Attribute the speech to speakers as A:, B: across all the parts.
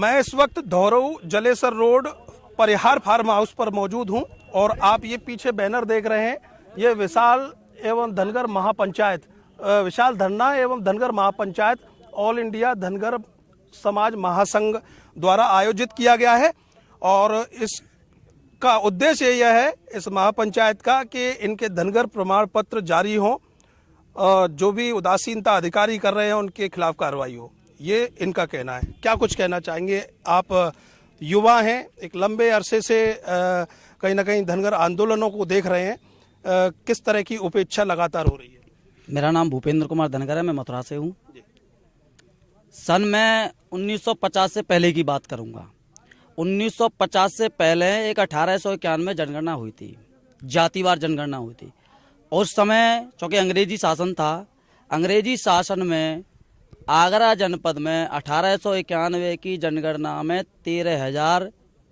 A: मैं इस वक्त धौरऊ जलेसर रोड परिहार फार्म हाउस पर मौजूद हूं और आप ये पीछे बैनर देख रहे हैं, ये विशाल एवं धनगर महापंचायत, विशाल धरना एवं धनगर महापंचायत ऑल इंडिया धनगर समाज महासंघ द्वारा आयोजित किया गया है। और इसका उद्देश्य यह है इस महापंचायत का कि इनके धनगर प्रमाण पत्र जारी हों, जो भी उदासीनता अधिकारी कर रहे हैं उनके खिलाफ कार्रवाई हो, ये इनका कहना है। क्या कुछ कहना चाहेंगे? आप युवा हैं, एक लंबे अरसे से कहीं ना कहीं धनगर आंदोलनों को देख रहे हैं, किस तरह की उपेक्षा लगातार हो रही है?
B: मेरा नाम भूपेंद्र कुमार धनगर है, मैं मथुरा से हूँ। सन में 1950 से पहले की बात करूँगा। 1950 से पहले एक 1891 जनगणना हुई थी, जातिवार जनगणना हुई थी। उस समय चूँकि अंग्रेजी शासन था, अंग्रेजी शासन में आगरा जनपद में 1891 की जनगणना में 13,000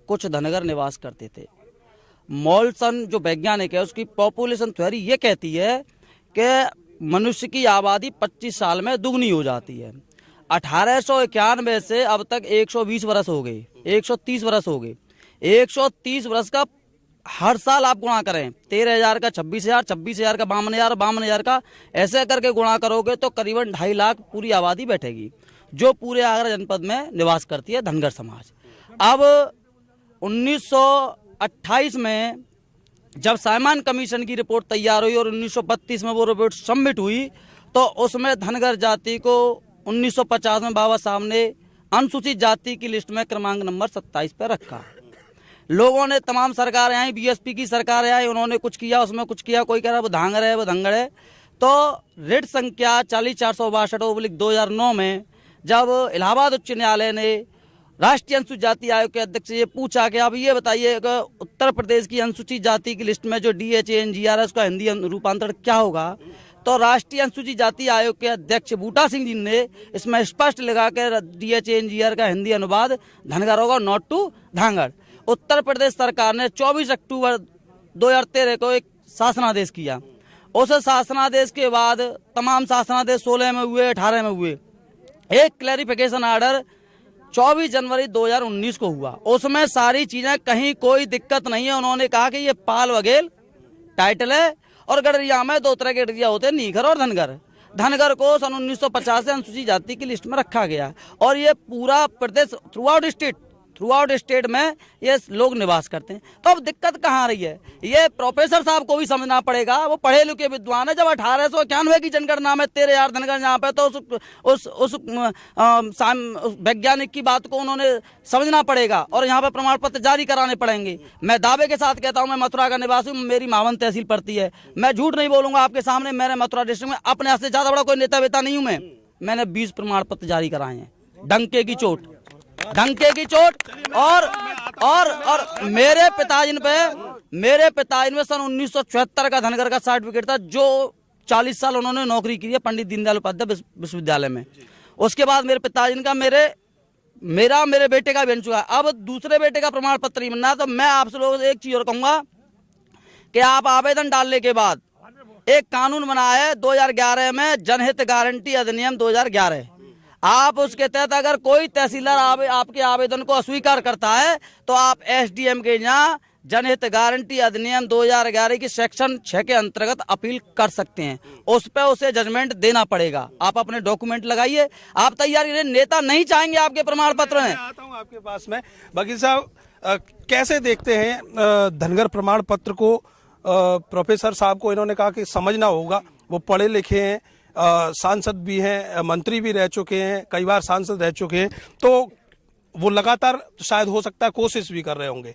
B: कुछ धनगर निवास करते थे। मॉलसन जो वैज्ञानिक है उसकी पॉपुलेशन थ्योरी ये कहती है कि मनुष्य की आबादी 25 साल में दुगनी हो जाती है। 1891 से अब तक 120 वर्ष हो गए, 130 वर्ष हो गए। 130 वर्ष का हर साल आप गुणा करें, 13,000 का 26,000, 26,000 का 52,000, 52,000 का ऐसे करके गुणा करोगे तो करीबन 2.5 लाख पूरी आबादी बैठेगी जो पूरे आगरा जनपद में निवास करती है धनगर समाज। अब 1928 में जब साइमन कमीशन की रिपोर्ट तैयार हुई और 1932 में वो रिपोर्ट सबमिट हुई तो उसमें धनगर जाति को 1950 में बाबा साहब ने अनुसूचित जाति की लिस्ट में क्रमांक नंबर 27 पर रखा। लोगों ने, तमाम सरकारें आई, बीएसपी की सरकारें आई, उन्होंने कुछ किया, उसमें कुछ किया, कोई कह रहा है वो धांगर है, वो धंगड़ है। तो रिट संख्या 40,462/2009 में जब इलाहाबाद उच्च न्यायालय ने राष्ट्रीय अनुसूचित जाति आयोग के अध्यक्ष से ये पूछा कि अब ये बताइए कि उत्तर प्रदेश की अनुसूचित जाति की लिस्ट में जो DHANGR है उसका हिंदी रूपांतरण क्या होगा, तो राष्ट्रीय अनुसूचित जाति आयोग के अध्यक्ष बूटा सिंह जी ने इसमें स्पष्ट लगा कर DHANGR का हिंदी अनुवाद धनगर होगा, नॉट टू धांगड़। उत्तर प्रदेश सरकार ने 24 अक्टूबर 2013 को एक शासनादेश किया। उस शासनादेश के बाद तमाम शासनादेश 16 में हुए, 18 में हुए। एक क्लैरिफिकेशन ऑर्डर 24 जनवरी 2019 को हुआ। उसमें सारी चीजें, कहीं कोई दिक्कत नहीं है। उन्होंने कहा कि ये पाल वगेल टाइटल है और गडरिया में 2 तरह के गडरिया होते हैं, नीगर और धनगर। धनगर को सन 1950 से अनुसूचित जाति की लिस्ट में रखा गया और ये पूरा प्रदेश थ्रू आउट स्टेट में ये लोग निवास करते हैं। तो अब दिक्कत कहाँ आ रही है, ये प्रोफेसर साहब को भी समझना पड़ेगा, वो पढ़े लिखे विद्वान है। जब 1891 की जनगणना में 13,000 धनगर यहाँ पे, तो उस वैज्ञानिक की बात को उन्होंने समझना पड़ेगा और यहाँ पे प्रमाण पत्र जारी कराने पड़ेंगे। मैं दावे के साथ कहता हूँ, मैं मथुरा का निवासी हूँ, मेरी मावन तहसील पड़ती है, मैं झूठ नहीं बोलूंगा आपके सामने। मेरे मथुरा डिस्ट्रिक्ट में अपने हाथ से ज्यादा बड़ा कोई नेता वेता नहीं हूँ मैंने 20 प्रमाण पत्र जारी कराए हैं, डंके की चोट। और मेरे पिताजी पे सन 1974 का धनगर का सर्टिफिकेट था, जो 40 साल उन्होंने नौकरी की है पंडित दीनदयाल उपाध्याय विश्वविद्यालय में। उसके बाद मेरे पिताजी का मेरे बेटे का बन चुका है। अब दूसरे बेटे का प्रमाण पत्र नहीं बनना। तो मैं आपसे लोगों से एक चीज और कहूंगा कि आप आवेदन डालने के बाद एक कानून बना है 2011 में, जनहित गारंटी अधिनियम 2011। आप उसके तहत अगर कोई तहसीलदार आपके आवेदन को अस्वीकार करता है तो आप SDM के यहाँ जनहित गारंटी अधिनियम 2011 की सेक्शन 6 के अंतर्गत अपील कर सकते हैं। उस पर उसे जजमेंट देना पड़ेगा। आप अपने डॉक्यूमेंट लगाइए, आप तैयार करिए। नेता नहीं चाहेंगे आपके प्रमाण पत्र में।
A: आता हूँ आपके पास में। वकील साहब, कैसे देखते हैं धनगर प्रमाण पत्र को? प्रोफेसर साहब को इन्होंने कहा कि समझना होगा, वो पढ़े लिखे हैं, सांसद भी हैं, मंत्री भी रह चुके हैं, कई बार सांसद रह चुके हैं, तो वो लगातार शायद हो सकता है कोशिश भी कर रहे होंगे।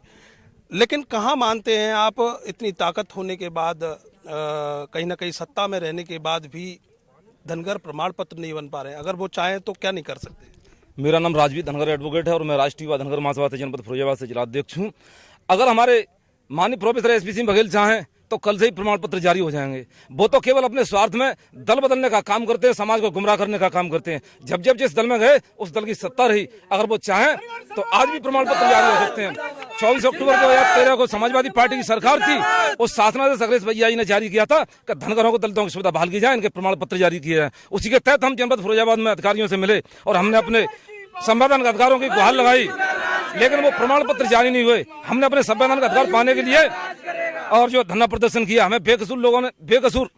A: लेकिन कहाँ मानते हैं आप, इतनी ताकत होने के बाद, कहीं ना कहीं सत्ता में रहने के बाद भी धनगर प्रमाण पत्र नहीं बन पा रहे हैं? अगर वो चाहें तो क्या नहीं कर सकते?
C: मेरा नाम राजवीर धनगर एडवोकेट है और मैं राष्ट्रीय युवा धनगर महासभा जनपद फिरोजाबाद से जिलाध्यक्ष हूँ। अगर हमारे माननीय प्रोफेसर SP सिंह बघेल चाहें तो कल से ही प्रमाण पत्र जारी हो जाएंगे। वो तो केवल अपने स्वार्थ में दल बदलने का काम करते हैं, समाज को गुमराह करने का काम करते हैं। जब जिस दल में गए उस दल की सत्ता रही। अगर वो चाहें तो आज भी प्रमाण पत्र जारी हो सकते हैं। 24 अक्टूबर 2013 को समाजवादी पार्टी की सरकार थी, उस शासनादेश अखिलेश भैया जी ने जारी किया था कि धनगरों को दलितों की सुविधा बहाल की जाए, इनके प्रमाण पत्र जारी किए जाए। उसी के तहत हम जनपद फिरोजाबाद में अधिकारियों से मिले और हमने अपने संवैधानिक अधिकारों की गुहार लगाई, लेकिन वो प्रमाण पत्र जारी नहीं हुए। हमने अपने संवैधानिक अधिकार पाने के लिए और जो धरना प्रदर्शन किया, हमें बेकसूर लोगों ने, बेकसूर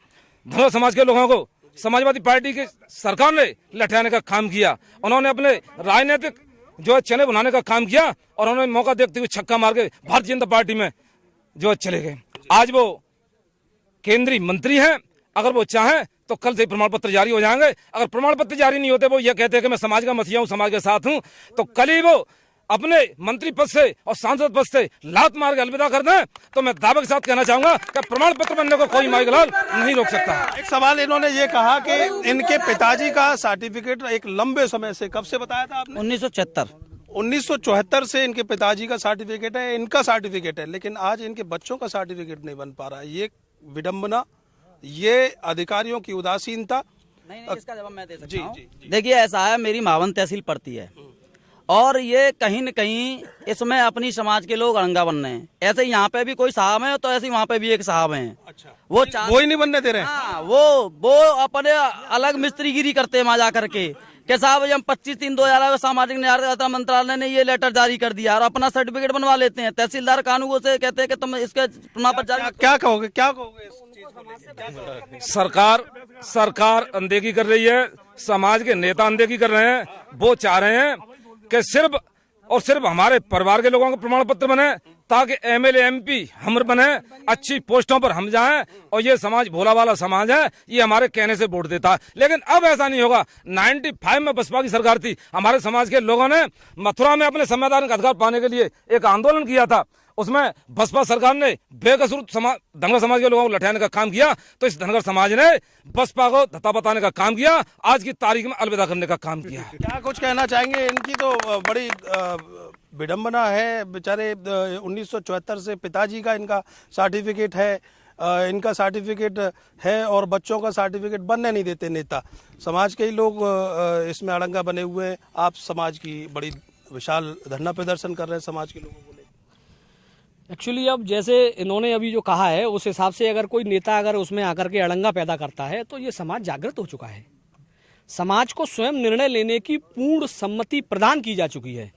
C: धनगर समाज के लोगों को समाजवादी पार्टी की सरकार ने लठियाने का काम किया। उन्होंने अपने राजनीतिक जो है चेहरे बनाने का काम किया और उन्होंने मौका देखते हुए छक्का मार के भारतीय जनता पार्टी में जो चले गए। आज वो केंद्रीय मंत्री हैं, अगर वो चाहें तो कल से प्रमाण पत्र जारी हो जाएंगे। अगर प्रमाण पत्र जारी नहीं होते, वो ये कहते हैं कि मैं समाज का मसीहा हूं, समाज के साथ हूं, तो कल ही वो अपने मंत्री पद से और सांसद पद से लात मार के अलविदा कर दें। तो मैं दावे के साथ कहना चाहूंगा कि प्रमाण पत्र बनने को कोई माइकलाल नहीं रोक सकता।
A: एक सवाल इन्होंने ये कहा कि इनके पिताजी का सर्टिफिकेट एक लंबे समय से, कब से बताया था आपने?
B: 1974
A: से इनके पिताजी का सर्टिफिकेट है, इनका सर्टिफिकेट है, लेकिन आज इनके बच्चों का सर्टिफिकेट नहीं बन पा रहा है। ये विडंबना, ये अधिकारियों की उदासीनता।
B: नहीं, इसका जवाब मैं दे सकता हूं। देखिए, ऐसा है, मेरी मावन तहसील पड़ती है और ये कहीं न कहीं इसमें अपनी समाज के लोग अड़ंगा बन रहे हैं। ऐसे यहाँ पे भी कोई साहब है तो ऐसे ही वहाँ पे भी एक साहब हैं।
A: अच्छा,
B: वो
A: ही नहीं बनने दे रहे हैं।
B: हाँ, वो अपने अलग मिस्त्रीगिरी करते हैं वहाँ जा करके कि साहब हम 25/3/2000 सामाजिक न्याय मंत्रालय ने ये लेटर जारी कर दिया और अपना सर्टिफिकेट बनवा लेते हैं। तहसीलदार कानूनों से कहते हैं कि तुम इसके प्रमाण पत्र जारी।
A: क्या कहोगे इस चीज
C: को? सरकार अनदेखी कर रही है, समाज के नेता अनदेखी कर रहे हैं। वो चाह रहे हैं कि सिर्फ और सिर्फ हमारे परिवार के लोगों के प्रमाण पत्र बने ताकि एमएलए एमपी हम बने, अच्छी पोस्टों पर हम जाएं और ये समाज भोला वाला समाज है, ये हमारे कहने से वोट देता है। लेकिन अब ऐसा नहीं होगा। 95 में बसपा की सरकार थी, हमारे समाज के लोगों ने मथुरा में अपने संवैधानिक अधिकार पाने के लिए एक आंदोलन किया था। उसमें बसपा सरकार ने बेकसूर धनगर समाज के लोगों को लठियाने का काम किया, तो इस धनगर समाज ने बसपा को धत्ता बताने का काम किया, आज की तारीख में अलविदा करने का काम किया।
A: क्या कुछ कहना चाहेंगे? इनकी तो बड़ी विडंबना है। बेचारे 1974 से पिताजी का इनका सर्टिफिकेट है, इनका सर्टिफिकेट है और बच्चों का सर्टिफिकेट बनने नहीं देते नेता। समाज के ही लोग इसमें अड़ंगा बने हुए हैं। आप समाज की बड़ी विशाल धरना प्रदर्शन कर रहे हैं समाज के लोगों को।
D: एक्चुअली अब जैसे इन्होंने अभी जो कहा है उस हिसाब से अगर कोई नेता अगर उसमें आकर के अड़ंगा पैदा करता है तो ये समाज जागृत हो चुका है। समाज को स्वयं निर्णय लेने की पूर्ण सम्मति प्रदान की जा चुकी है।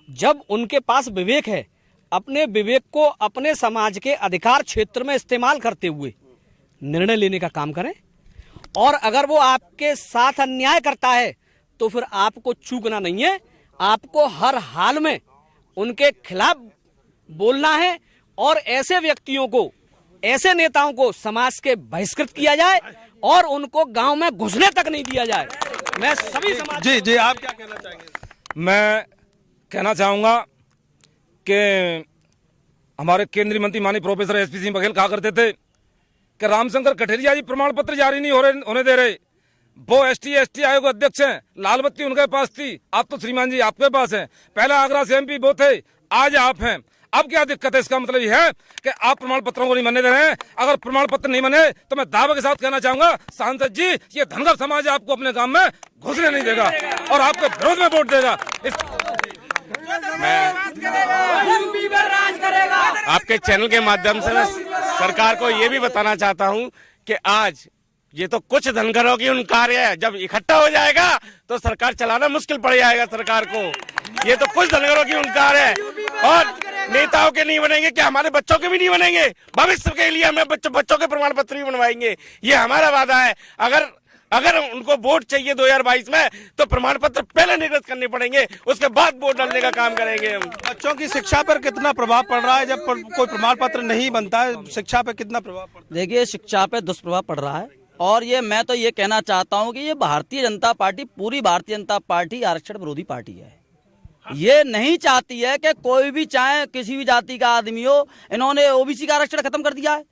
D: जब उनके पास विवेक है, अपने विवेक को अपने समाज के अधिकार क्षेत्र में इस्तेमाल करते हुए निर्णय लेने का काम करें। और अगर वो आपके साथ अन्याय करता है तो फिर आपको चूकना नहीं है, आपको हर हाल में उनके खिलाफ बोलना है और ऐसे व्यक्तियों को, ऐसे नेताओं को समाज के बहिष्कृत किया जाए और उनको गांव में घुसने तक नहीं दिया जाए। मैं सभी समाज
A: जी आप क्या कहना चाहेंगे?
C: मैं कहना चाहूंगा कि हमारे केंद्रीय मंत्री माननीय प्रोफेसर एसपी सिंह बघेल कहा करते थे कि रामशंकर कठेरिया जी प्रमाण पत्र जारी नहीं होने दे रहे। वो एसटी आयोग अध्यक्ष हैं, लाल बत्ती उनके पास थी, आप तो श्रीमान जी आपके पास है। पहले आगरा से एमपी वो थे, आज आप हैं। अब क्या दिक्कत है? इसका मतलब ये है कि आप प्रमाण पत्रों को नहीं बनने दे रहे हैं। अगर प्रमाण पत्र नहीं बने तो मैं दावे के साथ कहना चाहूंगा, सांसद जी, ये धनगर समाज आपको अपने काम में घुसने नहीं देगा और आपके विरोध में वोट देगा।
E: आपके चैनल के माध्यम से मैं सरकार को ये भी बताना चाहता हूँ कि आज ये तो कुछ धनगरों की कार्य है, जब इकट्ठा हो जाएगा तो सरकार चलाना मुश्किल पड़ जाएगा सरकार को। ये तो कुछ धनगरों की हुंकार है और नेताओं के नहीं बनेंगे, क्या हमारे बच्चों के भी नहीं बनेंगे? भविष्य के लिए हमें बच्चों के प्रमाण पत्र भी बनवाएंगे, ये हमारा वादा है। अगर उनको वोट चाहिए 2022 में तो प्रमाण पत्र पहले निर्गत करने पड़ेंगे, उसके बाद वोट डालने का काम करेंगे हम।
A: बच्चों की शिक्षा पर कितना प्रभाव पड़ रहा है जब कोई प्रमाण पत्र नहीं बनता है? शिक्षा पे कितना प्रभाव पड़ता है?
B: देखिए, शिक्षा पे दुष्प्रभाव पड़ रहा है और ये मैं तो ये कहना चाहता हूँ कि ये भारतीय जनता पार्टी, पूरी भारतीय जनता पार्टी आरक्षण विरोधी पार्टी है। ये नहीं चाहती है कि कोई भी, चाहे किसी भी जाति का आदमी हो। इन्होंने ओबीसी का आरक्षण खत्म कर दिया है,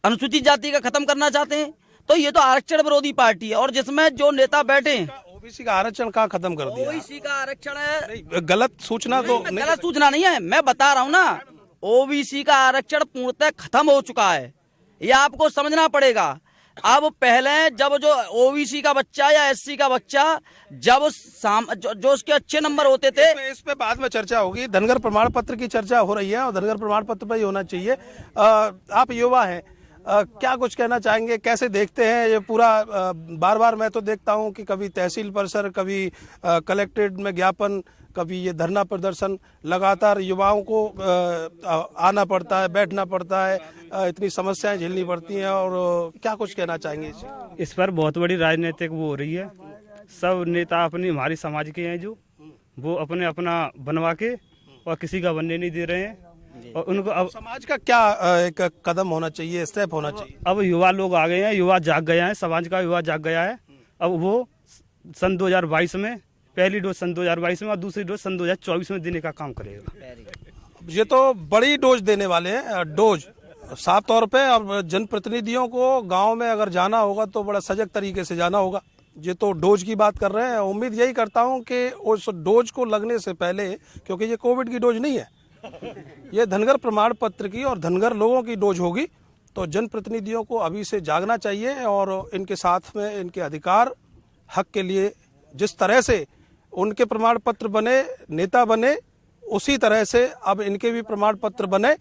B: अनुसूचित जाति का खत्म करना चाहते हैं, तो ये तो आरक्षण विरोधी पार्टी है। और जिसमें जो नेता बैठे हैं,
A: ओबीसी का आरक्षण कहाँ खत्म कर दिया?
B: ओबीसी का आरक्षण है,
A: गलत सूचना तो नहीं,
B: गलत सूचना नहीं है, मैं बता रहा हूँ ना। ओबीसी का आरक्षण पूर्णतः खत्म हो चुका है, ये आपको समझना पड़ेगा। अब पहले जब जो ओबीसी का बच्चा या एससी का बच्चा जब जो उसके अच्छे नंबर होते थे,
A: इस पे बाद में चर्चा होगी। धनगर प्रमाण पत्र की चर्चा हो रही है और धनगर प्रमाण पत्र पर ही होना चाहिए। आप युवा हैं, क्या कुछ कहना चाहेंगे, कैसे देखते हैं ये पूरा? बार बार मैं तो देखता हूं कि कभी तहसील परिसर, कभी कलेक्ट्रेट में ज्ञापन, कभी ये धरना प्रदर्शन, लगातार युवाओं को आना पड़ता है, बैठना पड़ता है, इतनी समस्याएं झेलनी पड़ती हैं। और क्या कुछ कहना चाहेंगे
F: इस पर? बहुत बड़ी राजनीतिक वो हो रही है। सब नेता अपनी हमारी समाज के हैं जो वो अपने अपना बनवा के और किसी का बनने नहीं दे रहे हैं। और उनको अब
A: समाज का क्या एक कदम होना चाहिए, स्टेप होना चाहिए?
F: अब युवा लोग आ गए हैं, युवा जाग गया है, समाज का युवा जाग गया है। अब वो सन 2022 में पहली डोज सन 2022 में और दूसरी डोज सन 2024 में देने का काम करेगा।
A: ये तो बड़ी डोज देने वाले हैं, डोज साफ तौर पे। अब जनप्रतिनिधियों को गांव में अगर जाना होगा तो बड़ा सजग तरीके से जाना होगा। ये तो डोज की बात कर रहे हैं। उम्मीद यही करता हूं कि उस डोज को लगने से पहले, क्योंकि ये कोविड की डोज नहीं है, ये धनगर प्रमाण पत्र की और धनगर लोगों की डोज होगी, तो जनप्रतिनिधियों को अभी से जागना चाहिए और इनके साथ में इनके अधिकार हक के लिए जिस तरह से उनके प्रमाण पत्र बने, नेता बने, उसी तरह से अब इनके भी प्रमाण पत्र बने।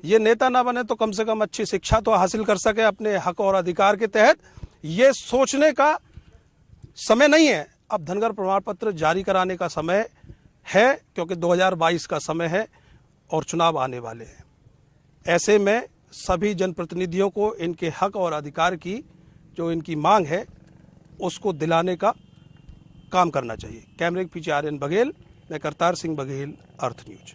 A: ये नेता ना बने तो कम से कम अच्छी शिक्षा तो हासिल कर सके अपने हक और अधिकार के तहत। ये सोचने का समय नहीं है, अब धनगर प्रमाण पत्र जारी कराने का समय है, क्योंकि 2022 का समय है और चुनाव आने वाले हैं। ऐसे में सभी जनप्रतिनिधियों को इनके हक और अधिकार की जो इनकी मांग है उसको दिलाने का काम करना चाहिए। कैमरे के पीछे आर्यन बघेल, मैं करतार सिंह बघेल, अर्थ न्यूज।